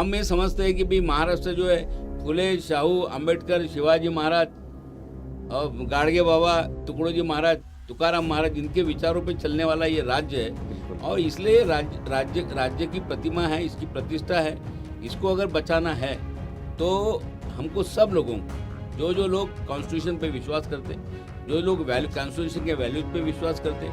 हम ये समझते हैं कि भाई महाराष्ट्र जो है फुले, शाहू, अंबेडकर, शिवाजी महाराज और गाडगे बाबा, तुकडोजी महाराज, तुकाराम महाराज, इनके विचारों पे चलने वाला ये राज्य है और इसलिए राज्य की प्रतिमा है, इसकी प्रतिष्ठा है। इसको अगर बचाना है तो हमको सब लोगों को, जो लोग कॉन्स्टिट्यूशन पे विश्वास करते, जो लोग वैल्यू कॉन्स्टिट्यूशन के वैल्यूज पे विश्वास करते,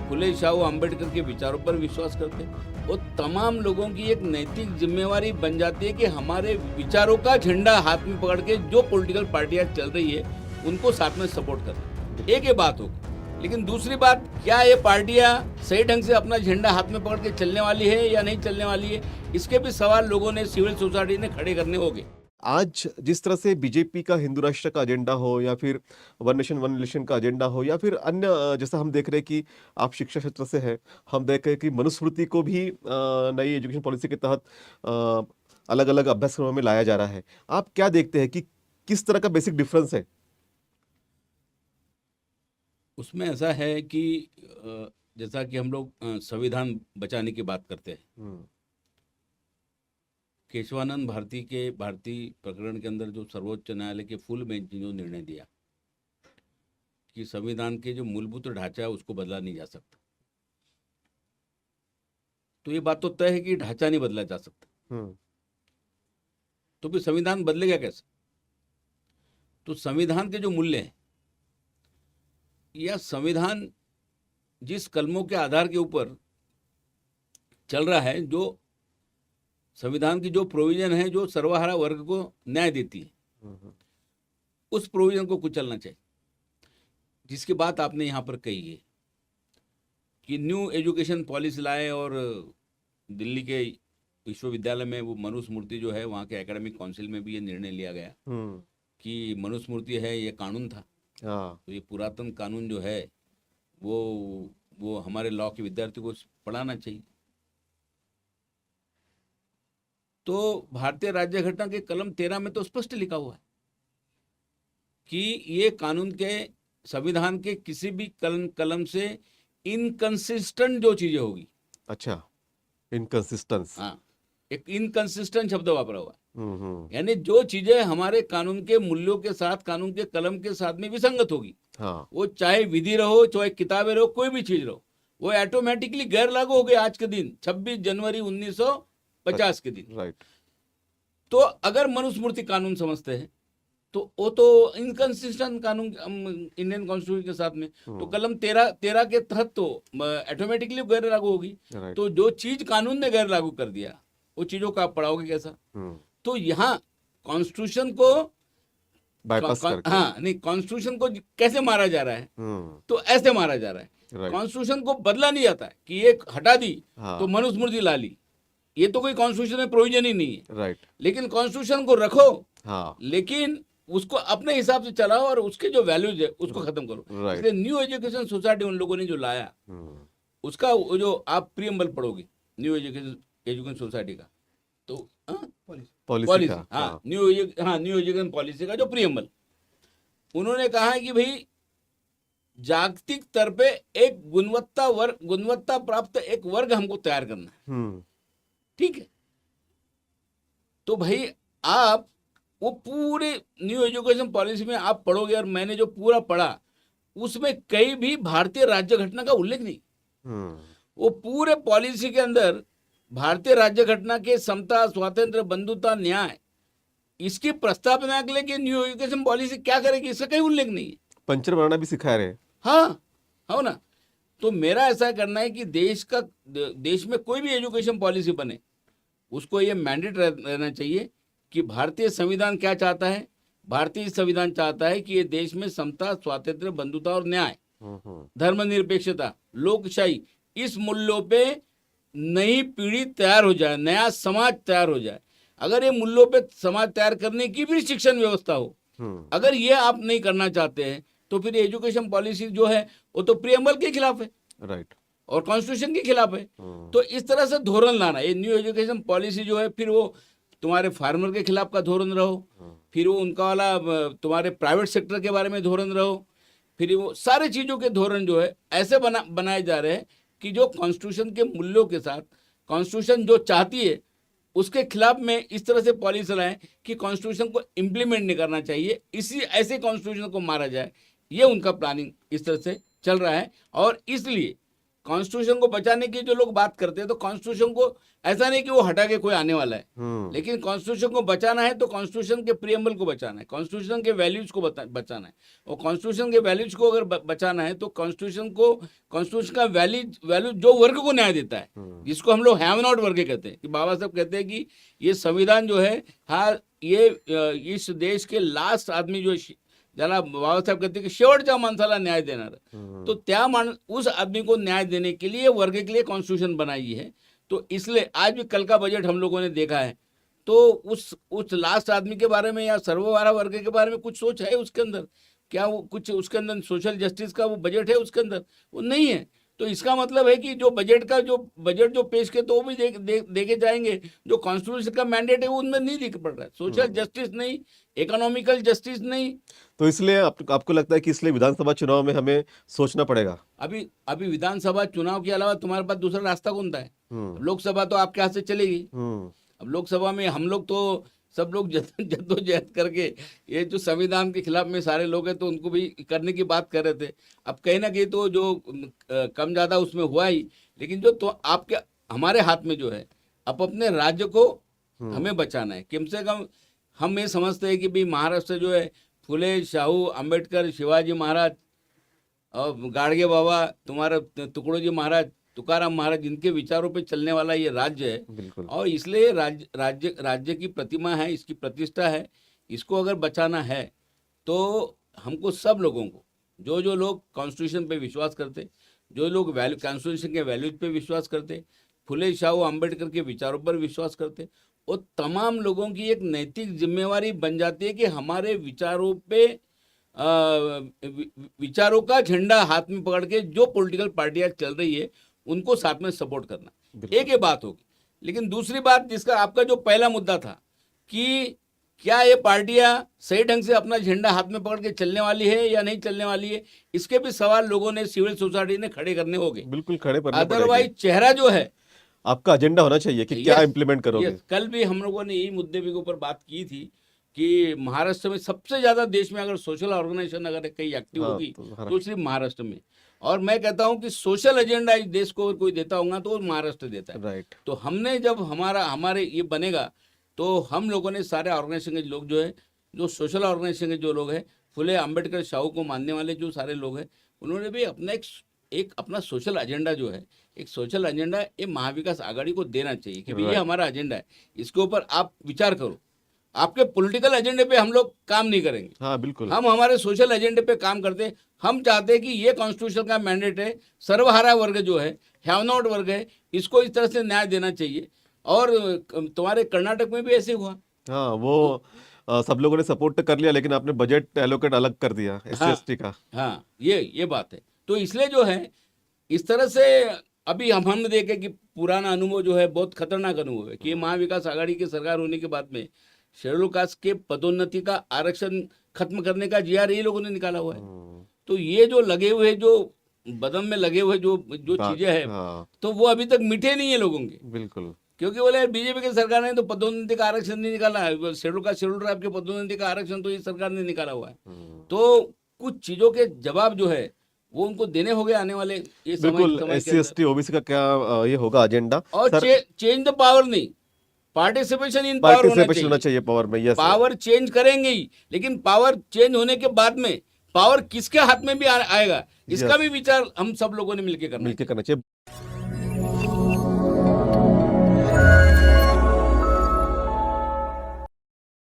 फुले, शाहू, अंबेडकर के विचारों पर विश्वास करते, वो तमाम लोगों की एक नैतिक जिम्मेवारी बन जाती है कि हमारे विचारों का झंडा हाथ में पकड़ के जो पॉलिटिकल पार्टियां चल रही है उनको साथ में सपोर्ट करें। एक ये बात होगी, लेकिन दूसरी बात, क्या ये पार्टियां सही ढंग से अपना झंडा हाथ में पकड़ के चलने वाली है या नहीं चलने वाली है, इसके भी सवाल लोगों ने, सिविल सोसाइटी ने खड़े करने होंगे। आज जिस तरह से बीजेपी का हिंदू राष्ट्र का एजेंडा हो या फिर वन नेशन वन इलेक्शन का एजेंडा हो या फिर अन्य, जैसा हम देख रहे हैं कि आप शिक्षा क्षेत्र से हैं, हम देख रहे हैं कि मनुस्मृति को भी नई एजुकेशन पॉलिसी के तहत अलग अलग अभ्यासक्रमों में लाया जा रहा है। आप क्या देखते हैं कि किस तरह का बेसिक डिफरेंस है? उसमें ऐसा है कि जैसा कि हम लोग संविधान बचाने की बात करते हैं, केशवानंद भारती प्रकरण के अंदर जो सर्वोच्च न्यायालय के फुल बेंच ने जो निर्णय दिया कि संविधान के जो मूलभूत ढांचा है उसको बदला नहीं जा सकता, तो ये बात तो तय है कि ढांचा नहीं बदला जा सकता, तो फिर संविधान बदलेगा कैसे? तो संविधान के जो मूल्य हैं या संविधान जिस कलमों के आधार के ऊपर चल रहा है, जो संविधान की जो प्रोविजन है जो सर्वहारा वर्ग को न्याय देती है, उस प्रोविजन को कुचलना चाहिए। जिसकी बात आपने यहाँ पर कही है कि न्यू एजुकेशन पॉलिसी लाए और दिल्ली के विश्वविद्यालय में वो मनुस्मृति जो है, वहाँ के एकेडमिक काउंसिल में भी ये निर्णय लिया गया कि मनुस्मृति है, ये कानून था, तो ये पुरातन कानून जो है वो हमारे लॉ के विद्यार्थियों को पढ़ाना चाहिए। तो भारतीय राज्य घटना के कलम 13 में तो स्पष्ट लिखा हुआ है कि ये कानून के, संविधान के किसी भी कलम से इनकंसिस्टेंट जो चीजें होगी। अच्छा, इनकंसिस्टेंस, हाँ, एक इनकंसिस्टेंट शब्द वापरा हुआ है, यानी जो चीजें हमारे कानून के मूल्यों के साथ, कानून के कलम के साथ में विसंगत होगी, हाँ, वो चाहे विधि रहो, चाहे किताबें रहो, कोई भी चीज रहो, वो ऑटोमेटिकली गैर लागू हो गई। आज के दिन 26 जनवरी 1950 के दिन, राइट। तो अगर मनुस्मृति कानून समझते हैं तो वो तो इनकंसिस्टेंट कानून इंडियन कॉन्स्टिट्यूशन के साथ में, तो कलम 13 के तहत तो ऑटोमेटिकली गैर लागू होगी। तो जो चीज कानून ने गैर लागू कर दिया, वो चीजों का आप पढ़ाओगे कैसा? तो यहाँ कॉन्स्टिट्यूशन को बाईपास करके, हाँ नहीं, कॉन्स्टिट्यूशन को कैसे मारा जा रहा है? तो ऐसे मारा जा रहा है। कॉन्स्टिट्यूशन को बदला नहीं जाता है कि ये हटा दी तो मनुस्मृति ला ली, ये तो कोई कॉन्स्टिट्यूशन में प्रोविजन ही नहीं है। राइट। लेकिन कॉन्स्टिट्यूशन को रखो, हाँ, लेकिन उसको अपने हिसाब से चलाओ और उसके जो वैल्यूज है उसको खत्म करो। इसलिए न्यू एजुकेशन सोसाइटी उन लोगों ने जो लाया, उसका जो आप प्रीएम्बल पढ़ोगे न्यू एजुकेशन सोसाइटी का, तो पॉलिसी, हाँ, न्यू एजुकेशन पॉलिसी का जो प्रीएम्बल, उन्होंने कहा है कि भाई जागतिक स्तर पे एक गुणवत्ता प्राप्त एक वर्ग हमको तैयार करना है। ठीक है, तो भाई आप वो पूरे न्यू एजुकेशन पॉलिसी में आप पढ़ोगे, और मैंने जो पूरा पढ़ा उसमें कहीं भी भारतीय राज्य घटना का उल्लेख नहीं। वो पूरे पॉलिसी के अंदर भारतीय राज्य घटना के समता, स्वातंत्र्य, बंधुता, न्याय, इसकी प्रस्तावना के लिए कि न्यू एजुकेशन पॉलिसी क्या करेगी, इसका कहीं उल्लेख नहीं है। पंचर बनाना भी सिखा रहे हैं। हाँ, हो ना। तो मेरा ऐसा करना है कि देश में कोई भी एजुकेशन पॉलिसी बने, उसको ये मैंडेट रहना चाहिए कि भारतीय संविधान क्या चाहता है। भारतीय संविधान चाहता है कि ये देश में समता, स्वातंत्र्य, बंधुता और न्याय, धर्मनिरपेक्षता, लोकशाही, इस मूल्यों पे नई पीढ़ी तैयार हो जाए, नया समाज तैयार हो जाए। अगर ये मूल्यों पे समाज तैयार करने की भी शिक्षण व्यवस्था हो, अगर ये आप नहीं करना चाहते हैं तो फिर एजुकेशन पॉलिसी जो है वो तो प्रीएम्बल के खिलाफ है, राइट, और कॉन्स्टिट्यूशन के खिलाफ है। तो इस तरह से धोरण लाना, ये न्यू एजुकेशन पॉलिसी जो है, फिर वो तुम्हारे फार्मर के खिलाफ का धोरण रहो, फिर वो उनका वाला तुम्हारे प्राइवेट सेक्टर के बारे में धोरण रहो, फिर वो सारी चीज़ों के धोरण जो है ऐसे बनाए जा रहे हैं कि जो कॉन्स्टिट्यूशन के मूल्यों के साथ, कॉन्स्टिट्यूशन जो चाहती है उसके खिलाफ में इस तरह से पॉलिसी लाएं कि कॉन्स्टिट्यूशन को इम्प्लीमेंट नहीं करना चाहिए, इसी ऐसे कॉन्स्टिट्यूशन को मारा जाए। ये उनका प्लानिंग इस तरह से चल रहा है। और इसलिए कॉन्स्टिट्यूशन को बचाने की जो लोग बात करते हैं, तो कॉन्स्टिट्यूशन को ऐसा नहीं कि वो हटा के कोई आने वाला है, लेकिन कॉन्स्टिट्यूशन को बचाना है तो कॉन्स्टिट्यूशन के प्रियम्बल को बचाना है, कॉन्स्टिट्यूशन के वैल्यूज को बचाना है। और कॉन्स्टिट्यूशन के वैल्यूज को अगर बचाना है तो कॉन्स्टिट्यूशन का वैल्यू जो वर्ग को न्याय देता है, जिसको हम लोग हैव नॉट वर्ग कहते हैं, कि बाबा साहब कहते हैं कि ये संविधान जो है, हाँ, ये इस देश के लास्ट आदमी जो ज्याला बाबासाहेब कहते कि शेवटच्या माणसाला न्याय देणार, तो त्या उस आदमी को न्याय देने के लिए वर्ग के लिए कॉन्स्टिट्यूशन बनाई है। तो इसलिए आज भी कल का बजट हम लोगों ने देखा है, तो उस लास्ट आदमी के बारे में या सर्वहारा वर्ग के बारे में कुछ सोच है उसके अंदर? क्या वो कुछ उसके अंदर सोशल जस्टिस का वो बजट है उसके अंदर? वो नहीं है। तो इसका मतलब है कि जो बजट जो पेश किए तो वो भी देखे जाएंगे, जो कॉन्स्टिट्यूशन का मैंडेट है वो उनमें नहीं दिख पड़ रहा है। सोशल जस्टिस नहीं, इकोनॉमिकल जस्टिस नहीं। तो इसलिए आपको लगता है कि इसलिए विधानसभा चुनाव में हमें सोचना पड़ेगा? अभी विधानसभा चुनाव के अलावा तुम्हारे पास दूसरा रास्ता कौन सा है? लोकसभा तो आपके हाथ से चलेगी। अब लोकसभा में हम लोग तो सब लोग जद्दोजहद करके, ये जो संविधान के खिलाफ में सारे लोग हैं तो उनको भी करने की बात कर रहे थे। अब कहीं ना कहीं तो जो कम ज्यादा उसमें हुआ ही, लेकिन जो तो आपके हमारे हाथ में जो है, अब अपने राज्य को हमें बचाना है। कम से कम हम ये समझते हैं कि भाई महाराष्ट्र जो है, फुले, शाहू, अंबेडकर, शिवाजी महाराज और गाड़गे बाबा, तुम्हारा टुकड़ोजी महाराज, तुकाराम महाराज, इनके विचारों पे चलने वाला ये राज्य है। और इसलिए राज्य की प्रतिमा है, इसकी प्रतिष्ठा है। इसको अगर बचाना है तो हमको सब लोगों को, जो लोग कॉन्स्टिट्यूशन पे विश्वास करते, जो लोग कॉन्स्टिट्यूशन के वैल्यूज पे विश्वास करते, फुले, शाहू, अंबेडकर के विचारों पर विश्वास करते, वो तमाम लोगों की एक नैतिक जिम्मेवारी बन जाती है कि हमारे विचारों पे विचारों का झंडा हाथ में पकड़ के जो पॉलिटिकल पार्टियां चल रही है उनको साथ में सपोर्ट करना। एक ये बात होगी। लेकिन दूसरी बात, जिसका आपका जो पहला मुद्दा था कि क्या ये पार्टियां सही ढंग से अपना झंडा हाथ में पकड़ के चलने वाली है या नहीं चलने वाली है, इसके भी सवाल लोगों ने, सिविल सोसाइटी ने खड़े करने होंगे। बिल्कुल खड़े करने पड़ेंगे। अदरवाइज चेहरा जो है, आपका एजेंडा होना चाहिए कि क्या इम्प्लीमेंट करोगे। कल भी हम लोगों ने यही मुद्दे के ऊपर बात की थी कि महाराष्ट्र में सबसे ज्यादा देश में अगर सोशल ऑर्गेनाइजेशन अगर कहीं एक्टिव होगी तो सिर्फ महाराष्ट्र में। और मैं कहता हूं कि सोशल एजेंडा इस देश को कोई देता होगा तो महाराष्ट्र देता है। राइट। तो हमने जब हमारे ये बनेगा तो हम लोगों ने सारे ऑर्गेनाइजेशन के लोग जो है, जो सोशल ऑर्गेनाइजेशन के जो लोग हैं, फुले, अंबेडकर, शाहू को मानने वाले जो सारे लोग हैं, उन्होंने भी अपना एक अपना सोशल एजेंडा जो है, एक सोशल एजेंडा ये महाविकास आघाड़ी को देना चाहिए कि भाई ये हमारा एजेंडा है, इसके ऊपर आप विचार करो। आपके पॉलिटिकल एजेंडे पे हम लोग काम नहीं करेंगे। हाँ बिल्कुल। हम हमारे सोशल एजेंडे पे काम करते हैं। हम चाहते हैं कि ये कॉन्स्टिट्यूशन का मैंडेट है, सर्वहारा वर्ग जो है, हैव नॉट वर्ग है, इसको इस तरह से न्याय देना चाहिए। और तुम्हारे कर्नाटक में भी ऐसे हुआ। हाँ, वो सब लोगों ने सपोर्ट कर लिया, लेकिन आपने बजट एलोकेट अलग कर दिया SC/ST का। हाँ, ये बात है। तो इसलिए जो है इस तरह से अभी हम देखे कि पुराना अनुभव जो है बहुत खतरनाक अनुभव है कि महाविकास आघाड़ी की सरकार होने के बाद में शेड्यूल कास्ट के पदोन्नति का आरक्षण खत्म करने का GR ये लोगों ने निकाला हुआ है। तो ये जो लगे हुए, जो बदम में लगे हुए जो चीजें हैं, तो वो अभी तक मिटे नहीं है लोगों के। बिल्कुल। क्योंकि बोले बीजेपी की सरकार ने तो पदोन्नति का आरक्षण नहीं निकाला है, शेड्यूल ट्राइब के पदोन्नति का आरक्षण तो ये सरकार ने निकाला हुआ है। तो कुछ चीजों के जवाब जो है वो उनको देने होंगे आने वाले ये बिल्कुल। SC/ST OBC का क्या ये होगा एजेंडा? और चेंज द पावर नहीं, पार्टिसिपेशन इन पावर होना चाहिए पावर में। यस, पावर चेंज करेंगे ही, लेकिन पावर चेंज होने के बाद में पावर किसके हाथ में भी आएगा, इसका भी विचार हम सब लोगों ने मिलकर करना चाहिए।